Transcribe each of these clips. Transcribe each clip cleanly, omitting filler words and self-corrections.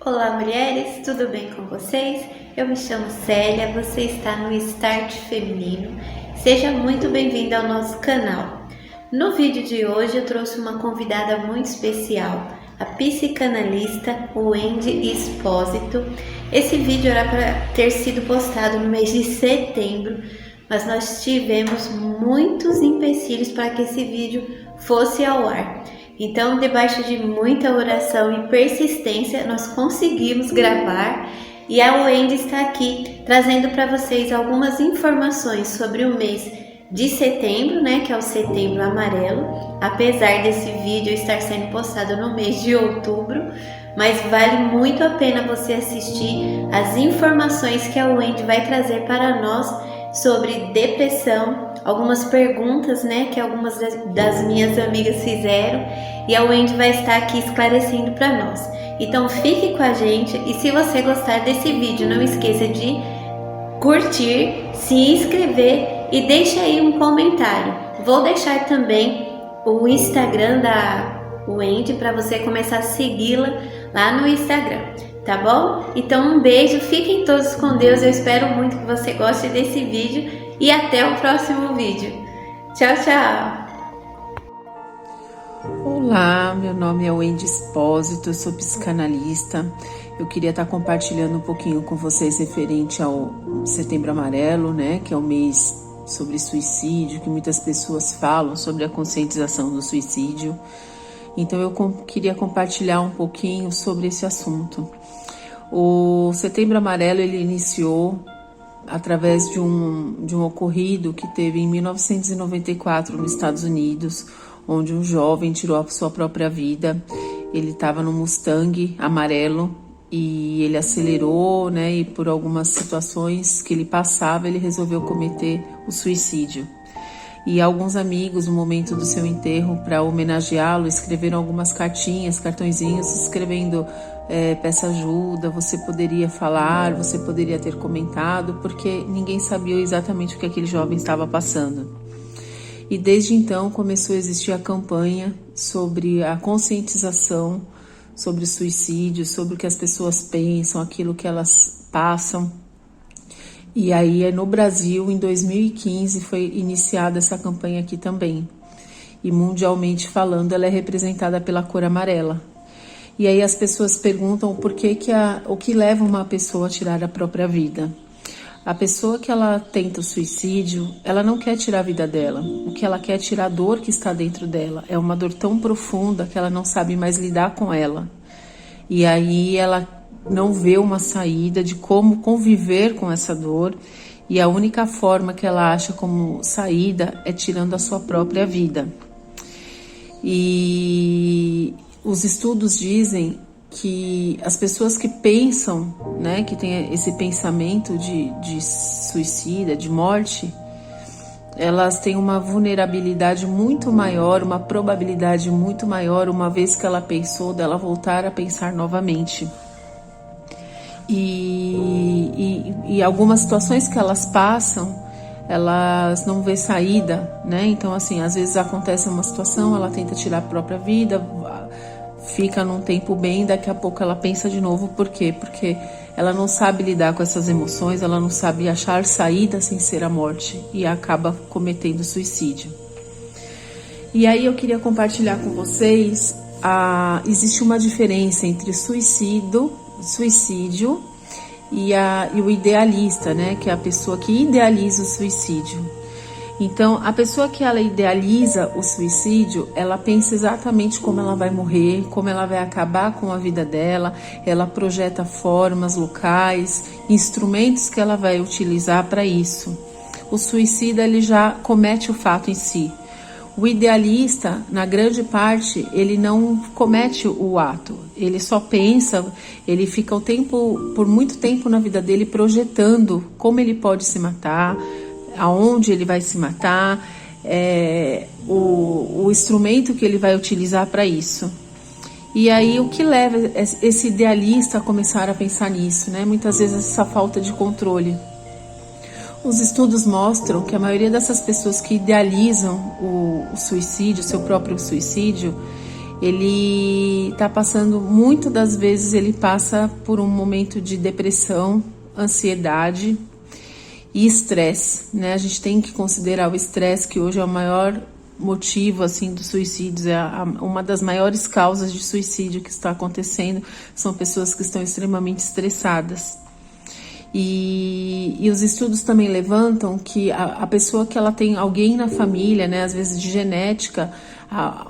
Olá mulheres, tudo bem com vocês? Eu me chamo Célia, você está no Start Feminino. Seja muito bem-vinda ao nosso canal. No vídeo de hoje eu trouxe uma convidada muito especial, a psicanalista Wendy Espósito. Esse vídeo era para ter sido postado no mês de setembro, mas nós tivemos muitos empecilhos para que esse vídeo fosse ao ar. Então, debaixo de muita oração e persistência, nós conseguimos gravar e a Wendy está aqui trazendo para vocês algumas informações sobre o mês de setembro, que é o Setembro Amarelo, apesar desse vídeo estar sendo postado no mês de outubro, mas vale muito a pena você assistir as informações que a Wendy vai trazer para nós sobre depressão, algumas perguntas, que algumas das minhas amigas fizeram e a Wendy vai estar aqui esclarecendo para nós. Então fique com a gente e se você gostar desse vídeo, não esqueça de curtir, se inscrever e deixe aí um comentário. Vou deixar também o Instagram da Wendy para você começar a segui-la lá no Instagram, tá bom? Então um beijo, fiquem todos com Deus, eu espero muito que você goste desse vídeo e até o próximo vídeo. Tchau, tchau! Olá, meu nome é Wendy Espósito, eu sou psicanalista. Eu queria estar compartilhando um pouquinho com vocês referente ao Setembro Amarelo, que é o mês sobre suicídio, que muitas pessoas falam sobre a conscientização do suicídio. Então eu queria compartilhar um pouquinho sobre esse assunto. O Setembro Amarelo ele iniciou através de um ocorrido que teve em 1994 nos Estados Unidos, onde um jovem tirou a sua própria vida. Ele estava no Mustang amarelo e ele acelerou, e por algumas situações que ele passava, ele resolveu cometer o suicídio. E alguns amigos, no momento do seu enterro, para homenageá-lo, escreveram algumas cartõezinhos, escrevendo peça ajuda, você poderia falar, você poderia ter comentado, porque ninguém sabia exatamente o que aquele jovem estava passando. E desde então começou a existir a campanha sobre a conscientização sobre o suicídio, sobre o que as pessoas pensam, aquilo que elas passam. E aí no Brasil, em 2015, foi iniciada essa campanha aqui também. E mundialmente falando, ela é representada pela cor amarela. E aí as pessoas perguntam o que leva uma pessoa a tirar a própria vida. A pessoa que ela tenta o suicídio, ela não quer tirar a vida dela. O que ela quer é tirar a dor que está dentro dela. É uma dor tão profunda que ela não sabe mais lidar com ela. E aí ela não vê uma saída de como conviver com essa dor. E a única forma que ela acha como saída é tirando a sua própria vida. E os estudos dizem que as pessoas que pensam, que tem esse pensamento de suicida, de morte, elas têm uma vulnerabilidade muito maior, uma probabilidade muito maior, uma vez que ela pensou, dela voltar a pensar novamente. E algumas situações que elas passam, elas não vê saída, Então, assim, às vezes acontece uma situação, ela tenta tirar a própria vida, fica num tempo bem, daqui a pouco ela pensa de novo. Por quê? Porque ela não sabe lidar com essas emoções, ela não sabe achar saída sem ser a morte e acaba cometendo suicídio. E aí eu queria compartilhar com vocês, existe uma diferença entre suicídio e o idealista, que é a pessoa que idealiza o suicídio. Então, a pessoa que ela idealiza o suicídio, ela pensa exatamente como ela vai morrer, como ela vai acabar com a vida dela, ela projeta formas, locais, instrumentos que ela vai utilizar para isso. O suicida, ele já comete o fato em si. O idealista, na grande parte, ele não comete o ato, ele só pensa, ele fica por muito tempo na vida dele projetando como ele pode se matar, aonde ele vai se matar, o instrumento que ele vai utilizar para isso. E aí o que leva esse idealista a começar a pensar nisso, Muitas vezes essa falta de controle. Os estudos mostram que a maioria dessas pessoas que idealizam o suicídio, seu próprio suicídio, ele está passando, muitas das vezes ele passa por um momento de depressão, ansiedade e estresse, né? A gente tem que considerar o estresse, que hoje é o maior motivo assim dos suicídios, uma das maiores causas de suicídio que está acontecendo, são pessoas que estão extremamente estressadas. E os estudos também levantam que a pessoa que ela tem alguém na família, né, às vezes de genética,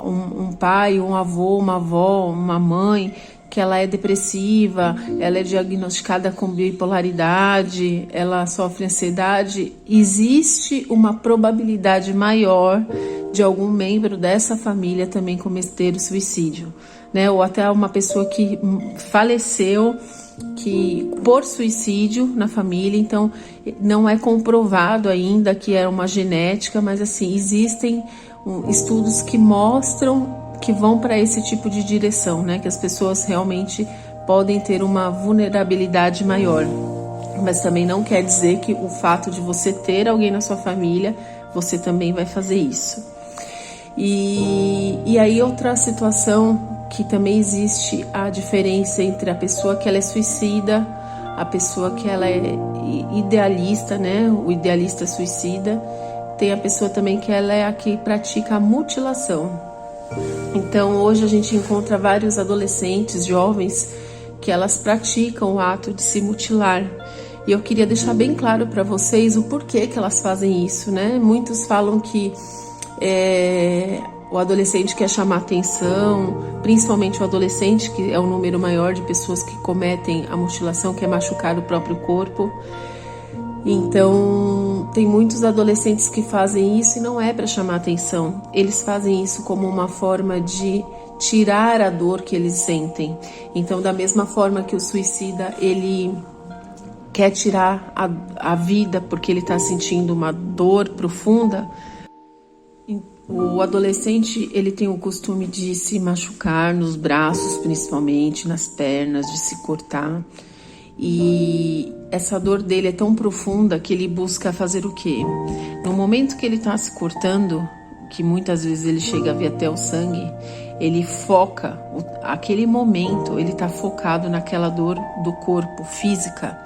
um pai, um avô, uma avó, uma mãe, que ela é depressiva, ela é diagnosticada com bipolaridade, ela sofre ansiedade, existe uma probabilidade maior de algum membro dessa família também cometer o suicídio, né? Ou até uma pessoa que faleceu por suicídio na família. Então não é comprovado ainda que é uma genética, mas assim, existem estudos que mostram que vão para esse tipo de direção, né? Que as pessoas realmente podem ter uma vulnerabilidade maior. Mas também não quer dizer que o fato de você ter alguém na sua família, você também vai fazer isso. E aí outra situação que também existe a diferença entre a pessoa que ela é suicida, a pessoa que ela é idealista, né? O idealista suicida. Tem a pessoa também que ela é a que pratica a mutilação. Então hoje a gente encontra vários adolescentes, jovens, que elas praticam o ato de se mutilar. E eu queria deixar bem claro para vocês o porquê que elas fazem isso, né? Muitos falam que o adolescente quer chamar atenção, principalmente o adolescente, que é o número maior de pessoas que cometem a mutilação, que é machucar o próprio corpo. Então, tem muitos adolescentes que fazem isso e não é para chamar atenção. Eles fazem isso como uma forma de tirar a dor que eles sentem. Então, da mesma forma que o suicida, ele quer tirar a vida porque ele está sentindo uma dor profunda, o adolescente, ele tem o costume de se machucar nos braços, principalmente, nas pernas, de se cortar. E essa dor dele é tão profunda que ele busca fazer o quê? No momento que ele está se cortando, que muitas vezes ele chega a ver até o sangue, ele foca, aquele momento ele está focado naquela dor do corpo, física,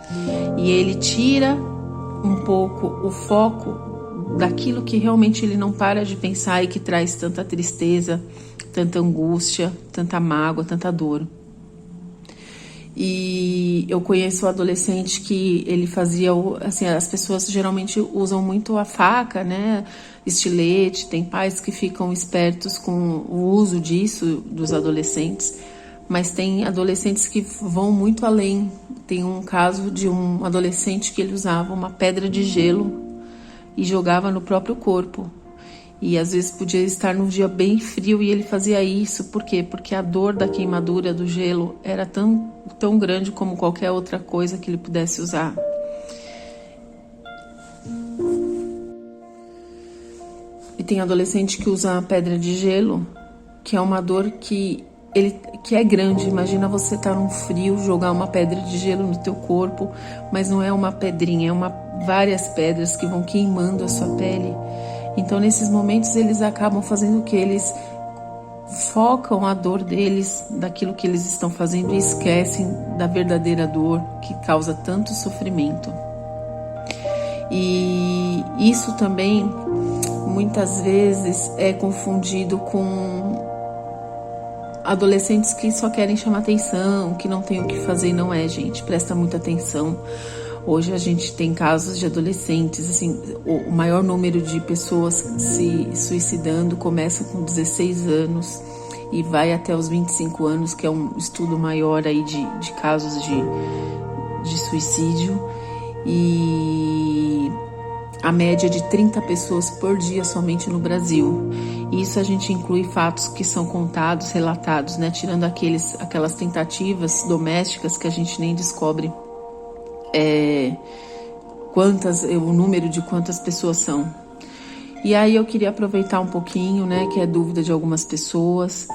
e ele tira um pouco o foco daquilo que realmente ele não para de pensar e que traz tanta tristeza, tanta angústia, tanta mágoa, tanta dor. E eu conheço um adolescente que ele fazia, assim, as pessoas geralmente usam muito a faca, né, estilete, tem pais que ficam espertos com o uso disso dos adolescentes, mas tem adolescentes que vão muito além. Tem um caso de um adolescente que ele usava uma pedra de gelo e jogava no próprio corpo. E às vezes podia estar num dia bem frio e ele fazia isso. Por quê? Porque a dor da queimadura do gelo era tão grande como qualquer outra coisa que ele pudesse usar. E tem adolescente que usa a pedra de gelo, que é uma dor que é grande. Imagina você estar num frio, jogar uma pedra de gelo no teu corpo, mas não é uma pedrinha, várias pedras que vão queimando a sua pele. Então, nesses momentos, eles acabam fazendo o que? Eles focam a dor deles, daquilo que eles estão fazendo, e esquecem da verdadeira dor que causa tanto sofrimento. E isso também, muitas vezes, é confundido com adolescentes que só querem chamar atenção, que não tem o que fazer. Não é, gente, presta muita atenção. Hoje a gente tem casos de adolescentes, assim, o maior número de pessoas se suicidando começa com 16 anos e vai até os 25 anos, que é um estudo maior aí de casos de suicídio. E a média de 30 pessoas por dia somente no Brasil. Isso a gente inclui fatos que são contados, relatados, né? Tirando aquelas tentativas domésticas que a gente nem descobre o número de quantas pessoas são. E aí eu queria aproveitar um pouquinho, né, que é dúvida de algumas pessoas,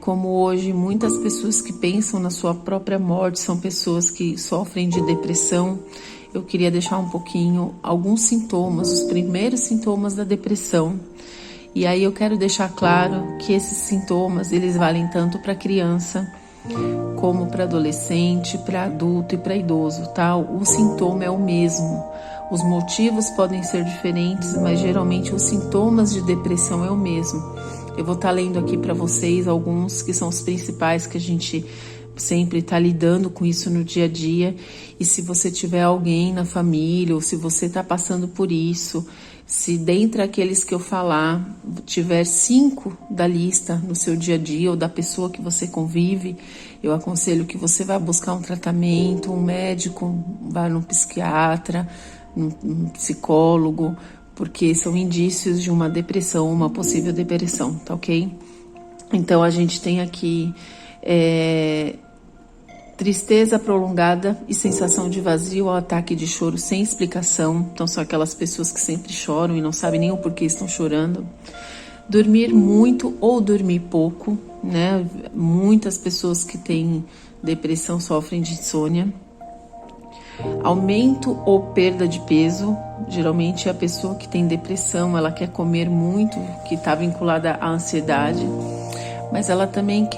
como hoje muitas pessoas que pensam na sua própria morte são pessoas que sofrem de depressão. Eu queria deixar um pouquinho alguns sintomas, os primeiros sintomas da depressão. E aí eu quero deixar claro que esses sintomas, eles valem tanto para criança como para adolescente, para adulto e para idoso, tá? O sintoma é o mesmo. Os motivos podem ser diferentes, mas geralmente os sintomas de depressão é o mesmo. Eu vou estar lendo aqui para vocês alguns que são os principais, que a gente sempre está lidando com isso no dia a dia. E se você tiver alguém na família, ou se você está passando por isso, se dentre aqueles que eu falar, tiver 5 da lista no seu dia a dia, ou da pessoa que você convive, eu aconselho que você vá buscar um tratamento, um médico, vá num psiquiatra, num psicólogo, porque são indícios de uma depressão, uma possível depressão, tá ok? Então a gente tem aqui tristeza prolongada e sensação de vazio ao ataque de choro sem explicação. Então são aquelas pessoas que sempre choram e não sabem nem o porquê estão chorando. Dormir muito ou dormir pouco, né? Muitas pessoas que têm depressão sofrem de insônia. Aumento ou perda de peso. Geralmente a pessoa que tem depressão, ela quer comer muito, que está vinculada à ansiedade, mas ela também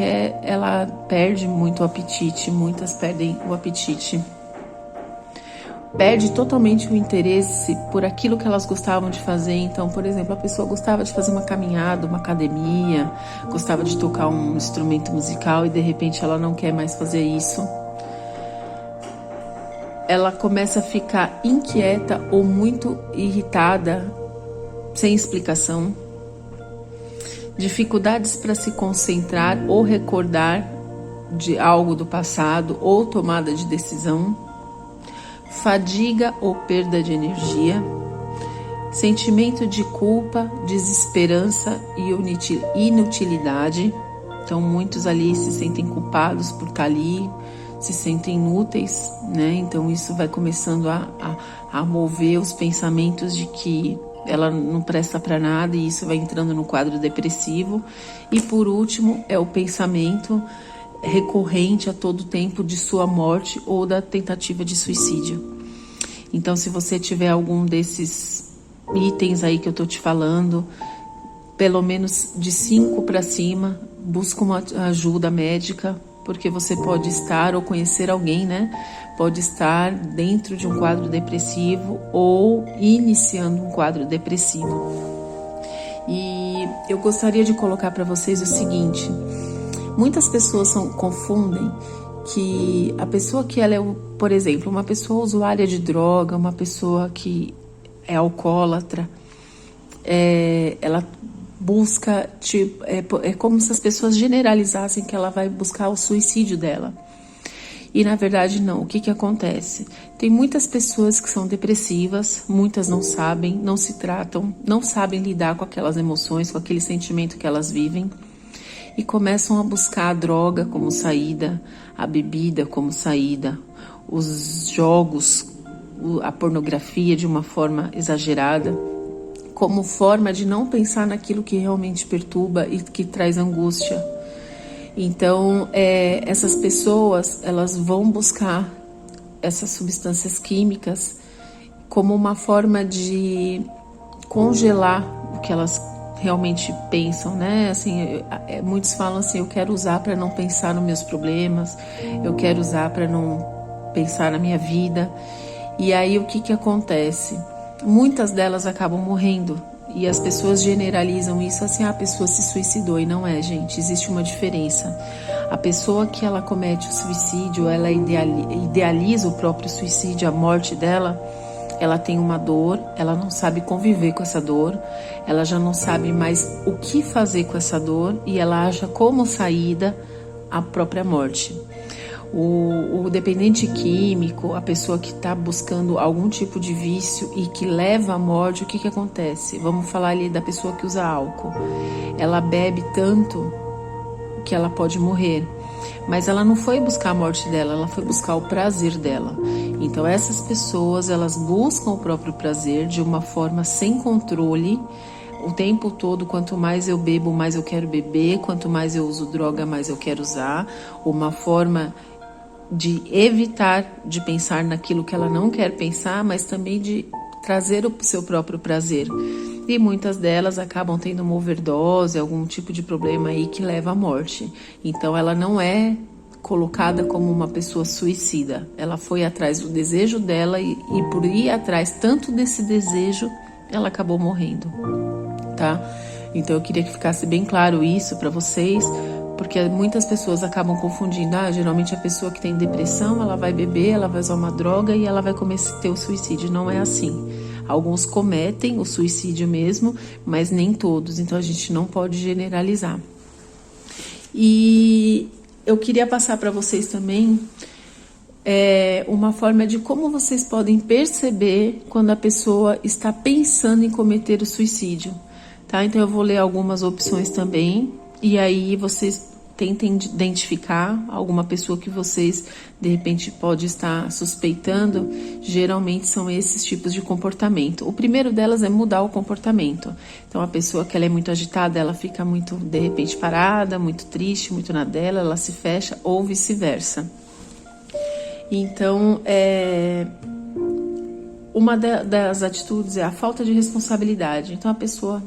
ela perde muito o apetite, muitas perdem o apetite. Perde totalmente o interesse por aquilo que elas gostavam de fazer. Então, por exemplo, a pessoa gostava de fazer uma caminhada, uma academia, gostava de tocar um instrumento musical e de repente ela não quer mais fazer isso. Ela começa a ficar inquieta ou muito irritada, sem explicação. Dificuldades para se concentrar ou recordar de algo do passado ou tomada de decisão. Fadiga ou perda de energia. Sentimento de culpa, desesperança e inutilidade. Então muitos ali se sentem culpados por estar ali, se sentem inúteis, né? Então isso vai começando a mover os pensamentos de que ela não presta para nada, e isso vai entrando no quadro depressivo. E por último é o pensamento recorrente a todo tempo de sua morte ou da tentativa de suicídio. Então se você tiver algum desses itens aí que eu tô te falando, pelo menos de 5 para cima, busca uma ajuda médica, porque você pode estar, ou conhecer alguém, né? Pode estar dentro de um quadro depressivo ou iniciando um quadro depressivo. E eu gostaria de colocar para vocês o seguinte: muitas pessoas confundem que a pessoa que ela é, por exemplo, uma pessoa usuária de droga, uma pessoa que é alcoólatra, ela busca, tipo, é como se as pessoas generalizassem que ela vai buscar o suicídio dela. E na verdade não. O que acontece? Tem muitas pessoas que são depressivas, muitas não sabem, não se tratam, não sabem lidar com aquelas emoções, com aquele sentimento que elas vivem, e começam a buscar a droga como saída, a bebida como saída, os jogos, a pornografia de uma forma exagerada, como forma de não pensar naquilo que realmente perturba e que traz angústia. Então, essas pessoas, elas vão buscar essas substâncias químicas como uma forma de congelar o que elas realmente pensam, né? Assim, muitos falam assim: eu quero usar para não pensar nos meus problemas, eu quero usar para não pensar na minha vida. E aí o que acontece? Muitas delas acabam morrendo, e as pessoas generalizam isso assim: a pessoa se suicidou. E não é, gente, existe uma diferença. A pessoa que ela comete o suicídio, ela idealiza o próprio suicídio, a morte dela, ela tem uma dor, ela não sabe conviver com essa dor, ela já não sabe mais o que fazer com essa dor, e ela acha como saída a própria morte. O dependente químico, a pessoa que está buscando algum tipo de vício e que leva à morte, o que acontece? Vamos falar ali da pessoa que usa álcool. Ela bebe tanto que ela pode morrer, mas ela não foi buscar a morte dela, ela foi buscar o prazer dela. Então essas pessoas, elas buscam o próprio prazer de uma forma sem controle, o tempo todo. Quanto mais eu bebo, mais eu quero beber, quanto mais eu uso droga, mais eu quero usar. Uma forma de evitar de pensar naquilo que ela não quer pensar, mas também de trazer o seu próprio prazer. e muitas delas acabam tendo uma overdose, algum tipo de problema aí que leva à morte. Então ela não é colocada como uma pessoa suicida. Ela foi atrás do desejo dela e por ir atrás tanto desse desejo, ela acabou morrendo, tá? Então eu queria que ficasse bem claro isso para vocês, porque muitas pessoas acabam confundindo. Geralmente a pessoa que tem depressão, ela vai beber, ela vai usar uma droga e ela vai cometer o suicídio. Não é assim. Alguns cometem o suicídio mesmo, mas nem todos. Então a gente não pode generalizar. E eu queria passar para vocês também uma forma de como vocês podem perceber quando a pessoa está pensando em cometer o suicídio, tá? Então eu vou ler algumas opções também, e aí vocês tentem identificar alguma pessoa que vocês de repente pode estar suspeitando. Geralmente são esses tipos de comportamento. O primeiro delas é mudar o comportamento. Então a pessoa que ela é muito agitada, ela fica muito de repente parada, muito triste, muito na dela, ela se fecha, ou vice-versa. Então uma das atitudes é a falta de responsabilidade. Então a pessoa,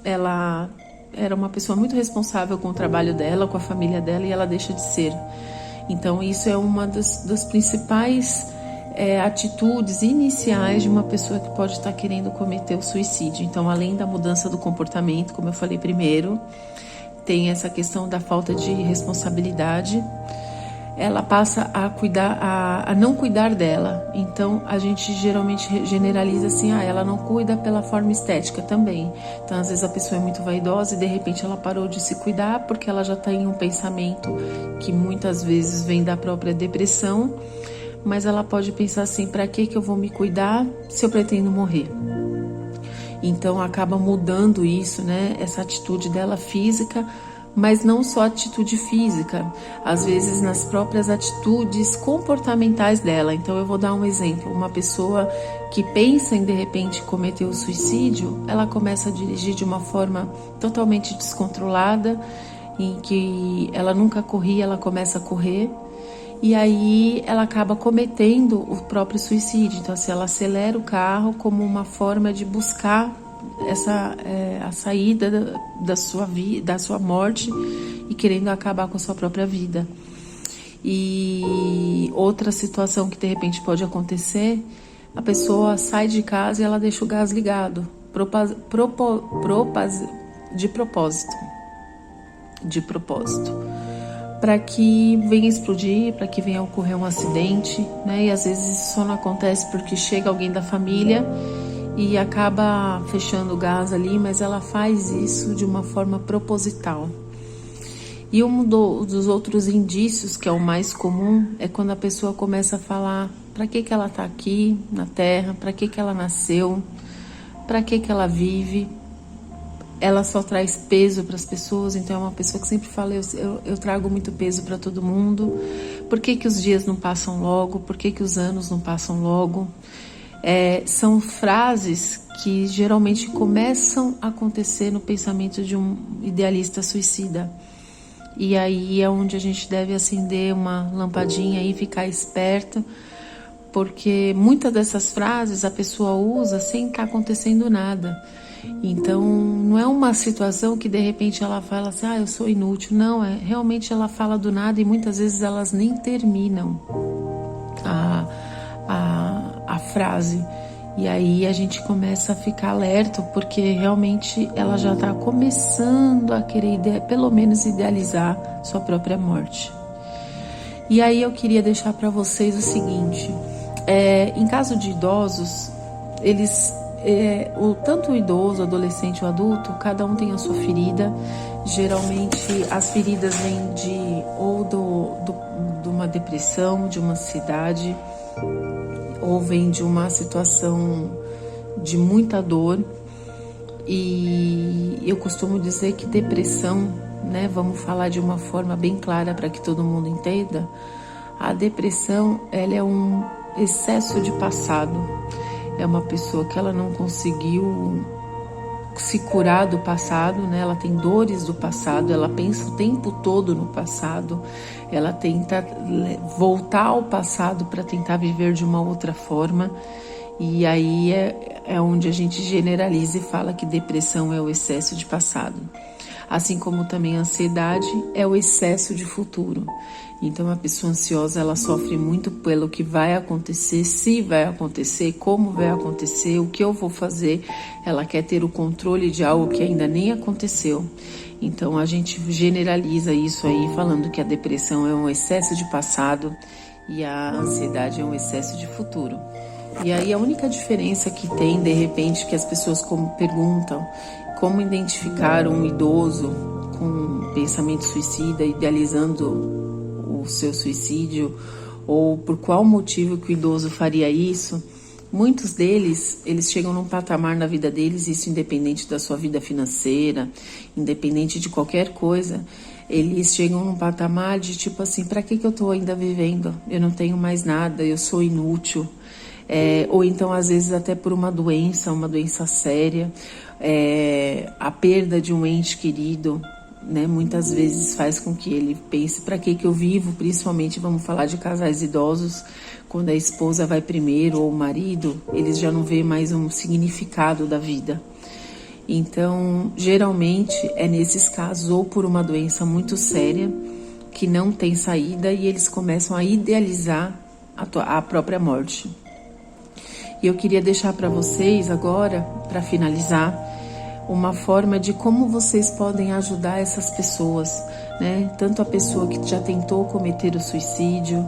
ela era uma pessoa muito responsável com o trabalho dela, com a família dela, e ela deixa de ser. Então isso é uma das principais atitudes iniciais de uma pessoa que pode estar querendo cometer o suicídio. Então, além da mudança do comportamento, como eu falei primeiro, tem essa questão da falta de responsabilidade. Ela passa a não cuidar dela. Então a gente geralmente generaliza assim, ela não cuida pela forma estética também. Então às vezes a pessoa é muito vaidosa e de repente ela parou de se cuidar porque ela já tem um pensamento que muitas vezes vem da própria depressão, mas ela pode pensar assim, para que eu vou me cuidar se eu pretendo morrer? Então acaba mudando isso, né? Essa atitude dela física, mas não só a atitude física, às vezes nas próprias atitudes comportamentais dela. Então eu vou dar um exemplo. Uma pessoa que pensa em de repente cometer o suicídio, ela começa a dirigir de uma forma totalmente descontrolada, em que ela nunca corria, ela começa a correr, e aí ela acaba cometendo o próprio suicídio. Então assim, ela acelera o carro como uma forma de buscar a saída da sua morte e querendo acabar com a sua própria vida. E outra situação que de repente pode acontecer, a pessoa sai de casa e ela deixa o gás ligado, de propósito, para que venha explodir, para que venha ocorrer um acidente, né? E às vezes isso só não acontece porque chega alguém da família e acaba fechando o gás ali, mas ela faz isso de uma forma proposital. E um dos outros indícios, que é o mais comum, é quando a pessoa começa a falar para que ela está aqui na Terra, para que ela nasceu, para que ela vive. Ela só traz peso para as pessoas, então é uma pessoa que sempre fala, eu trago muito peso para todo mundo. Por que os dias não passam logo? Por que os anos não passam logo? São frases que geralmente começam a acontecer no pensamento de um idealista suicida. E aí é onde a gente deve acender uma lampadinha e ficar esperto, porque muitas dessas frases a pessoa usa sem estar acontecendo nada. Então não é uma situação que de repente ela fala assim, eu sou inútil. Não, realmente ela fala do nada e muitas vezes elas nem terminam a frase. E aí a gente começa a ficar alerta, porque realmente ela já está começando a querer pelo menos idealizar sua própria morte. E aí eu queria deixar para vocês o seguinte, em caso de idosos, tanto o idoso, o adolescente ou o adulto, cada um tem a sua ferida. Geralmente as feridas vêm de uma depressão, de uma ansiedade, ou vem de uma situação de muita dor. E eu costumo dizer que depressão, né, vamos falar de uma forma bem clara para que todo mundo entenda, a depressão, ela é um excesso de passado. É uma pessoa que ela não conseguiu se curar do passado, né? Ela tem dores do passado, ela pensa o tempo todo no passado, ela tenta voltar ao passado para tentar viver de uma outra forma. E aí é onde a gente generaliza e fala que depressão é o excesso de passado. Assim como também a ansiedade é o excesso de futuro. Então a pessoa ansiosa, ela sofre muito pelo que vai acontecer, se vai acontecer, como vai acontecer, o que eu vou fazer. Ela quer ter o controle de algo que ainda nem aconteceu. Então a gente generaliza isso aí falando que a depressão é um excesso de passado e a ansiedade é um excesso de futuro. E aí a única diferença que tem, de repente, que as pessoas perguntam como identificar um idoso com pensamento suicida, idealizando o seu suicídio, ou por qual motivo que o idoso faria isso. Muitos deles, eles chegam num patamar na vida deles, isso independente da sua vida financeira, independente de qualquer coisa, eles chegam num patamar de tipo assim, para que eu estou ainda vivendo? Eu não tenho mais nada, eu sou inútil. Ou então às vezes até por uma doença séria, a perda de um ente querido, né, muitas vezes faz com que ele pense, para que eu vivo? Principalmente vamos falar de casais idosos, quando a esposa vai primeiro ou o marido, eles já não vê mais um significado da vida. Então geralmente é nesses casos ou por uma doença muito séria que não tem saída e eles começam a idealizar a própria morte. E eu queria deixar para vocês agora, para finalizar, uma forma de como vocês podem ajudar essas pessoas, né? Tanto a pessoa que já tentou cometer o suicídio,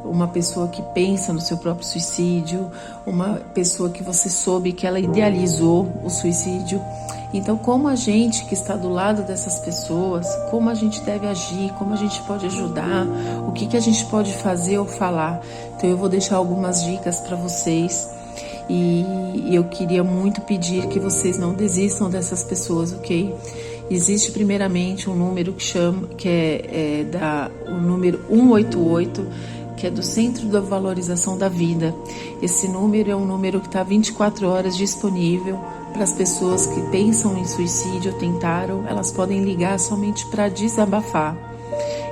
uma pessoa que pensa no seu próprio suicídio, uma pessoa que você soube que ela idealizou o suicídio. Então, como a gente que está do lado dessas pessoas, como a gente deve agir, como a gente pode ajudar, o que a gente pode fazer ou falar. Então, eu vou deixar algumas dicas para vocês. E eu queria muito pedir que vocês não desistam dessas pessoas, ok? Existe primeiramente um número que é o número 188, que é do Centro da Valorização da Vida. Esse número é um número que está 24 horas disponível para as pessoas que pensam em suicídio ou tentaram. Elas podem ligar somente para desabafar.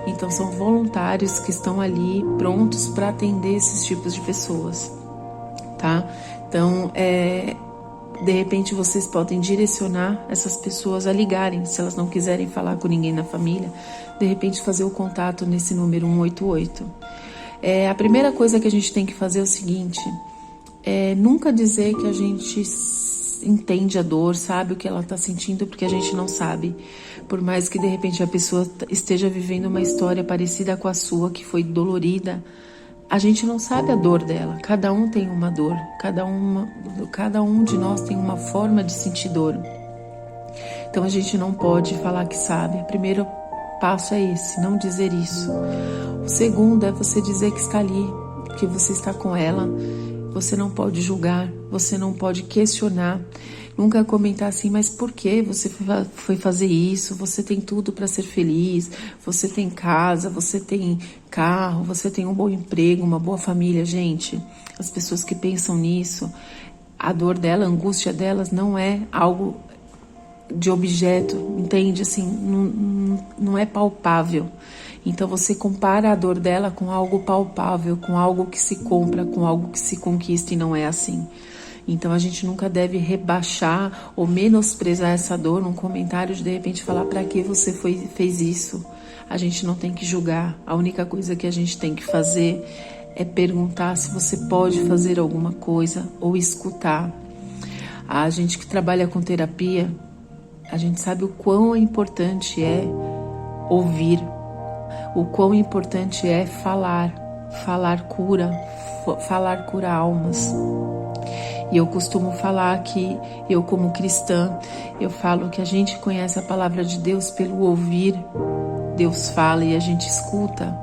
Então são voluntários que estão ali prontos para atender esses tipos de pessoas, tá? Então, de repente vocês podem direcionar essas pessoas a ligarem, se elas não quiserem falar com ninguém na família, de repente fazer o contato nesse número 188. A primeira coisa que a gente tem que fazer é o seguinte, nunca dizer que a gente entende a dor, sabe o que ela está sentindo, porque a gente não sabe. Por mais que de repente a pessoa esteja vivendo uma história parecida com a sua, que foi dolorida, a gente não sabe a dor dela. Cada um tem uma dor, cada um de nós tem uma forma de sentir dor. Então a gente não pode falar que sabe. O primeiro passo é esse, não dizer isso. O segundo é você dizer que está ali, que você está com ela. Você não pode julgar, você não pode questionar, nunca comentar assim, mas por que você foi fazer isso? Você tem tudo para ser feliz, você tem casa, você tem carro, você tem um bom emprego, uma boa família. Gente, as pessoas que pensam nisso, a dor dela, a angústia delas não é algo de objeto, entende? Assim, não é palpável. Então você compara a dor dela com algo palpável, com algo que se compra, com algo que se conquista, e não é assim. Então a gente nunca deve rebaixar ou menosprezar essa dor num comentário de repente falar para que você fez isso. A gente não tem que julgar, a única coisa que a gente tem que fazer é perguntar se você pode fazer alguma coisa ou escutar. A gente que trabalha com terapia, a gente sabe o quão importante é ouvir, o quão importante é falar cura almas. E eu costumo falar que eu, como cristã, eu falo que a gente conhece a palavra de Deus pelo ouvir. Deus fala e a gente escuta.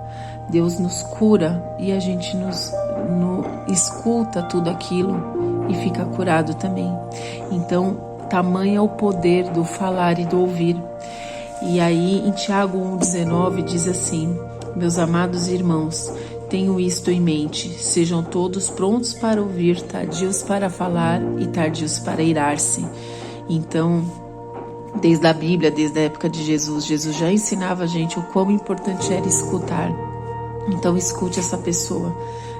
Deus nos cura e a gente escuta tudo aquilo e fica curado também. Então, tamanho é o poder do falar e do ouvir. E aí, em Tiago 1,19 diz assim: meus amados irmãos, tenham isto em mente, sejam todos prontos para ouvir, tardios para falar e tardios para irar-se. Então, desde a Bíblia, desde a época de Jesus já ensinava a gente o quão importante era escutar. Então escute essa pessoa,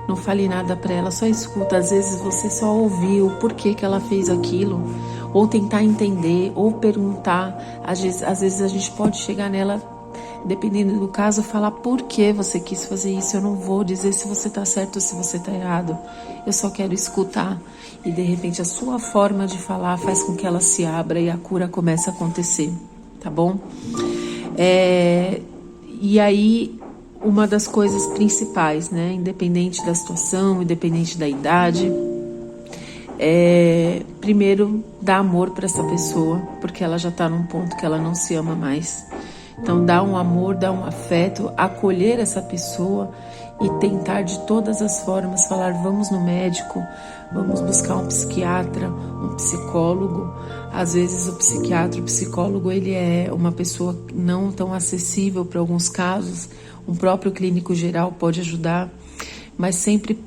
não fale nada para ela, só escuta. Às vezes você só ouviu por que ela fez aquilo, ou tentar entender, ou perguntar. Às vezes a gente pode chegar nela, dependendo do caso, falar por que você quis fazer isso. Eu não vou dizer se você tá certo ou se você tá errado, eu só quero escutar. E de repente a sua forma de falar faz com que ela se abra e a cura comece a acontecer, tá bom? E aí, uma das coisas principais, né, independente da situação, independente da idade, primeiro, dar amor para essa pessoa, porque ela já está num ponto que ela não se ama mais. Então, dar um amor, dar um afeto, acolher essa pessoa e tentar de todas as formas falar: vamos no médico, vamos buscar um psiquiatra, um psicólogo. Às vezes o psiquiatra, o psicólogo, ele é uma pessoa não tão acessível para alguns casos. Um próprio clínico geral pode ajudar, mas sempre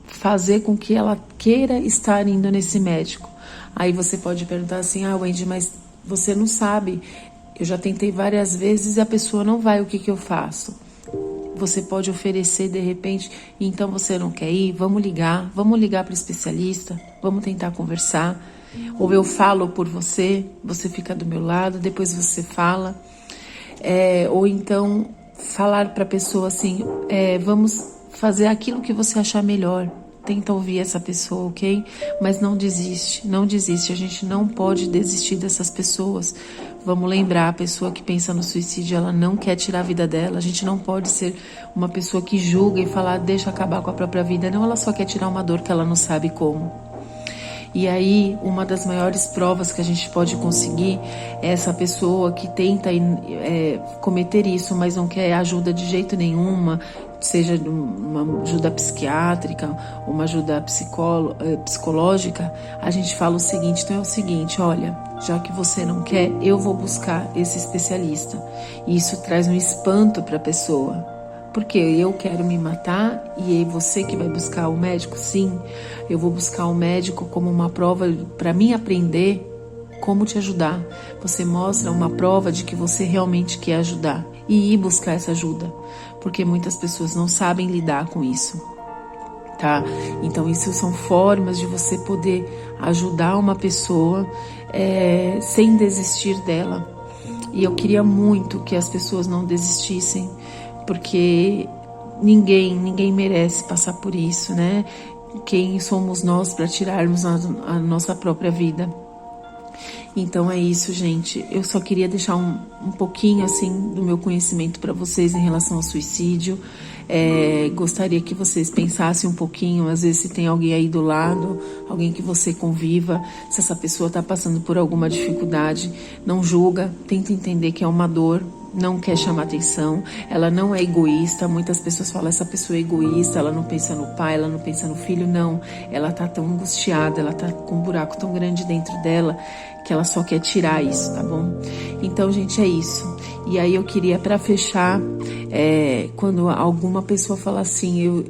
fazer com que ela queira estar indo nesse médico. Aí você pode perguntar assim: Wendy, mas você não sabe, eu já tentei várias vezes e a pessoa não vai, o que eu faço? Você pode oferecer de repente: então você não quer ir? Vamos ligar para o especialista, vamos tentar conversar. Ou eu falo por você, você fica do meu lado, depois você fala. Ou então falar para a pessoa assim: vamos fazer aquilo que você achar melhor. Tenta ouvir essa pessoa, ok? Mas não desiste, não desiste. A gente não pode desistir dessas pessoas. Vamos lembrar, a pessoa que pensa no suicídio, ela não quer tirar a vida dela. A gente não pode ser uma pessoa que julga e falar: deixa acabar com a própria vida. Não, ela só quer tirar uma dor que ela não sabe como. E aí, uma das maiores provas que a gente pode conseguir é essa pessoa que tenta cometer isso, mas não quer ajuda de jeito nenhuma, seja uma ajuda psiquiátrica, uma ajuda psicológica. A gente fala o seguinte: então é o seguinte, olha, já que você não quer, eu vou buscar esse especialista. E isso traz um espanto para a pessoa. Porque eu quero me matar e é você que vai buscar o médico? Sim, eu vou buscar o médico como uma prova para mim aprender como te ajudar. Você mostra uma prova de que você realmente quer ajudar e ir buscar essa ajuda, porque muitas pessoas não sabem lidar com isso, tá? Então isso são formas de você poder ajudar uma pessoa sem desistir dela. E eu queria muito que as pessoas não desistissem, porque ninguém merece passar por isso, né? Quem somos nós para tirarmos a nossa própria vida? Então é isso, gente. Eu só queria deixar um pouquinho assim do meu conhecimento para vocês em relação ao suicídio. Gostaria que vocês pensassem um pouquinho, às vezes se tem alguém aí do lado, alguém que você conviva, se essa pessoa está passando por alguma dificuldade, não julga, tenta entender que é uma dor, não quer chamar atenção, ela não é egoísta. Muitas pessoas falam: essa pessoa é egoísta, ela não pensa no pai, ela não pensa no filho. Não, ela tá tão angustiada, ela tá com um buraco tão grande dentro dela que ela só quer tirar isso, tá bom? Então, gente, é isso. E aí eu queria, para fechar, quando alguma pessoa fala assim: eu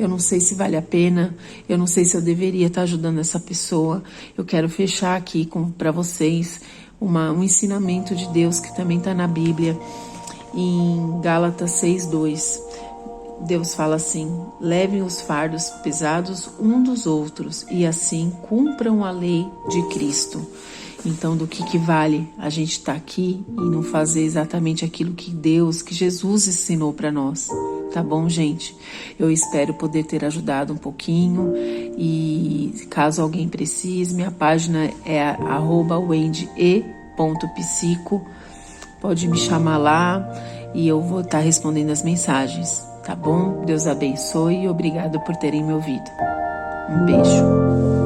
não sei se vale a pena, eu não sei se eu deveria estar ajudando essa pessoa, eu quero fechar aqui para vocês um ensinamento de Deus que também está na Bíblia, em Gálatas 6:2. Deus fala assim: levem os fardos pesados um dos outros e assim cumpram a lei de Cristo. Então, do que vale a gente estar aqui e não fazer exatamente aquilo que Jesus ensinou para nós? Tá bom, gente? Eu espero poder ter ajudado um pouquinho, e caso alguém precise, minha página é @wendy.psico. Pode me chamar lá e eu vou estar respondendo as mensagens, tá bom? Deus abençoe e obrigado por terem me ouvido. Um beijo.